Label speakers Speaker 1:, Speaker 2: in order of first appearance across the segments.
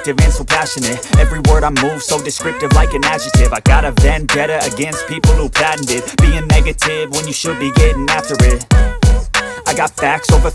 Speaker 1: And so passionate, every word I move so descriptive like an adjective. I got a vendetta against people who patented being negative when you should be getting after it. I got facts over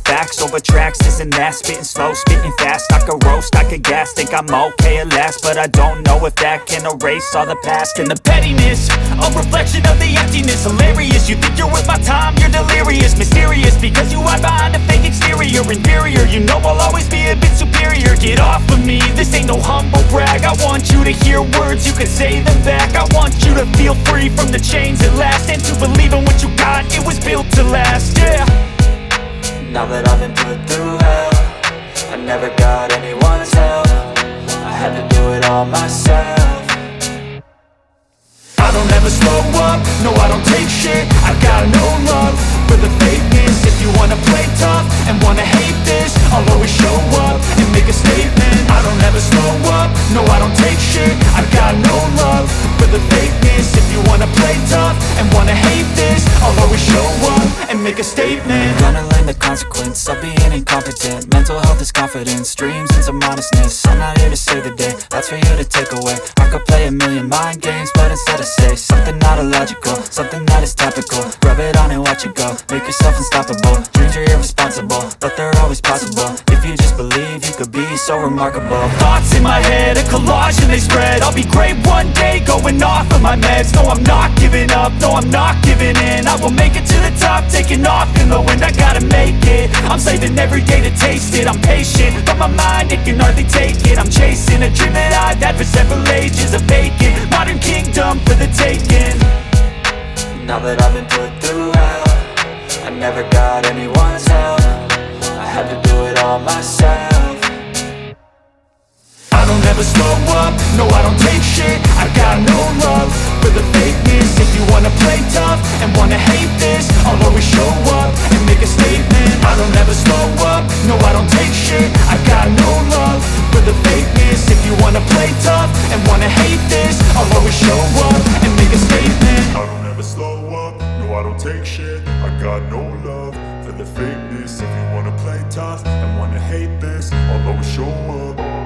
Speaker 1: tracks, this and that. Spitting slow, spitting fast, I could roast, I could gas. Think I'm okay at last, but I don't know if that can erase all the past. And the pettiness, a reflection of the emptiness. Hilarious, you think you're worth my time, you're delirious. Mysterious, because you hide behind a fake exterior. Inferior, you know I'll always be a bit superior. Get off of me, this ain't no humble brag. I want you to hear words, you can say them back. I want you to feel free from the chains at last, and to believe in what you got, it was built to last, yeah.
Speaker 2: Now that I've been put through hell, I never got anyone's help. I had to do it all myself.
Speaker 1: I don't ever slow up, no I don't take shit. I got no love for the fakeness. If you wanna play tough and wanna hate this, I'll always show up and make a statement. I don't ever slow up, no I don't take shit. I got no love for the fakeness. If you wanna play tough and wanna hate this, I'll always show up and make a statement.
Speaker 2: Gonna learn the consequence of being incompetent. Mental health is confidence, dreams and some modestness. I'm not here to save the day, that's for you to take away. I could play a million mind games, but instead I say something not illogical, something that is topical. Rub it on and watch it go, make yourself unstoppable. Dreams are irresponsible, but they're always possible. If you just believe, you could be so remarkable.
Speaker 1: Thoughts in my head, a collage and they spread. I'll be great one day, going off of my meds. No, I'm not giving up, no, I'm not giving in. I will make it to the top, taking off in the wind. I gotta make it, I'm saving every day to taste it. I'm patient, but my mind, it can hardly take it. I'm chasing a dream that I've had for several ages. A vacant, modern kingdom for the taking.
Speaker 2: Now that I've been put through hell, I never got anyone's help. I had to do it all myself.
Speaker 1: I don't ever slow up, no play tough and wanna hate this, I'll always show up and make a statement.
Speaker 3: I don't ever slow up, no I don't take shit. I got no love for the fakeness. If you wanna play tough and wanna hate this, I'll always show up.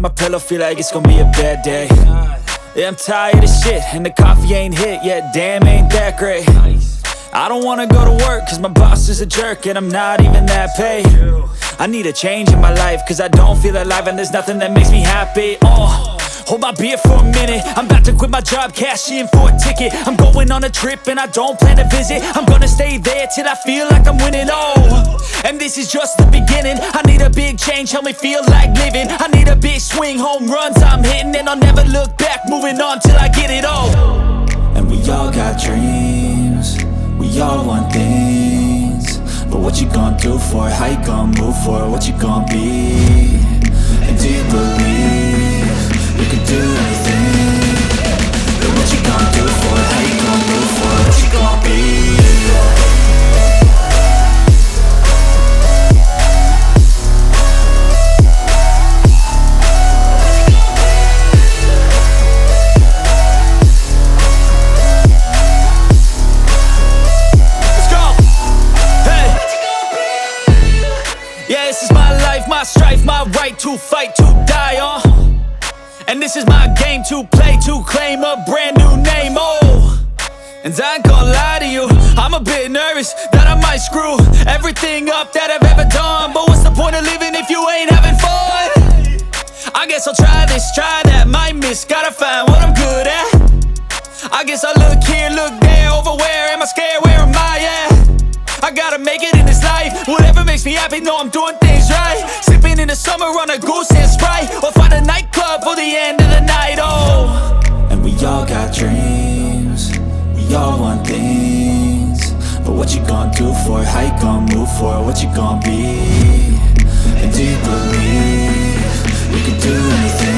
Speaker 1: on my pillow, feel like it's gonna be a bad day. Yeah, I'm tired of shit, and the coffee ain't hit yet, damn, ain't that great. I don't wanna go to work, cause my boss is a jerk, and I'm not even that paid. I need a change in my life, cause I don't feel alive, and there's nothing that makes me happy. Hold my beer for a minute, I'm about to quit my job, cash in for a ticket. I'm going on a trip and I don't plan to visit. I'm gonna stay there till I feel like I'm winning, and this is just the beginning. I need a big change, help me feel like living. I need a big swing, home runs I'm hitting, and I'll never look back, moving on till I get it all.
Speaker 2: And we all got dreams, we all want things, but what you gonna do for it? How you gonna move for it? What you gonna be? And do you believe you can do anything? But what you gonna do for it? How you gonna move for it? What you gonna be?
Speaker 1: My strife, my right to fight, to die on. And this is my game to play, to claim a brand new name, And I ain't gonna lie to you, I'm a bit nervous that I might screw everything up that I've ever done. But what's the point of living if you ain't having fun? I guess I'll try this, try that, might miss, gotta find what I'm good at. I guess I look here, look there, over where am I scared, where am I at? I gotta make it in this life, whatever makes me happy, know I'm doing things right. Sipping in the summer on a goose and Sprite, or find a nightclub for the end of the night,
Speaker 2: And we all got dreams, we all want things, but what you gonna do for it? How you gonna move for it? What you gonna be? And do you believe you can do anything?